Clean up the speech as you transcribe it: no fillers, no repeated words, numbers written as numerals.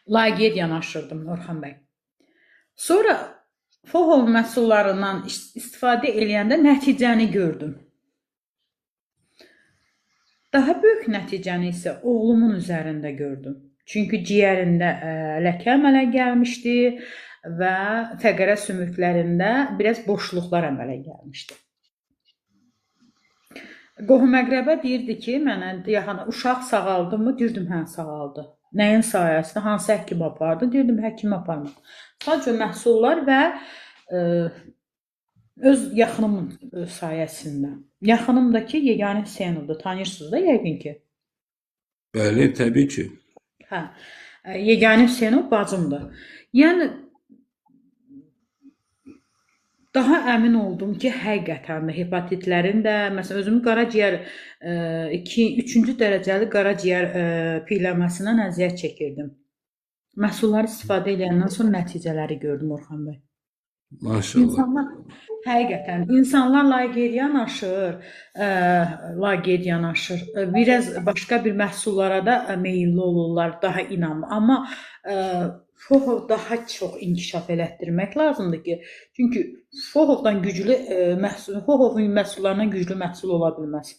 laqeyd yanaşırdım Orxan bəy. Sonra FOHO məhsullarından istifadə eləyəndə nəticəni gördüm. Daha böyük nəticəni isə oğlumun üzərində gördüm. Çünki ciyərində ləkə əmələ gəlmişdi və fəqərə sümüklərində biraz boşluqlar əmələ gəlmişdi. Qohum-əqrəbə deyirdi ki, mənə uşaq sağaldı mı? Deyirdim, hə, sağaldı. Nəyin sayəsində? Hansı həkim apardı? Deyirdim, həkim aparmadı. Sadəcə məhsullar və öz yaxınımın sayəsində. Yaxınımdakı yeganə Hüseynovdur. Tanıyırsınız da yəqin ki. Bəli, təbii ki. Hə. Yeganə Hüseynov bacımdır. Yəni daha əmin oldum ki, həqiqətən də hepatitlərin də, məsələn, özümün qaraciyər 3-cü dərəcəli qaraciyər piyələnməsindən əziyyət çəkirdim. Məhsulları istifadə edəndən sonra nəticələri gördüm Orxan bəy. Maşallah. İnsanlar həqiqətən insanlar laqeyd yanaşır. Biraz başqa bir məhsullara da meyilli olurlar, daha inamlı. Amma FOHO daha çox inkişaf elətdirmək lazımdır ki, çünki FOHO-dan güclü məhsul, FOHO məhsullarından güclü məhsul ola bilməz.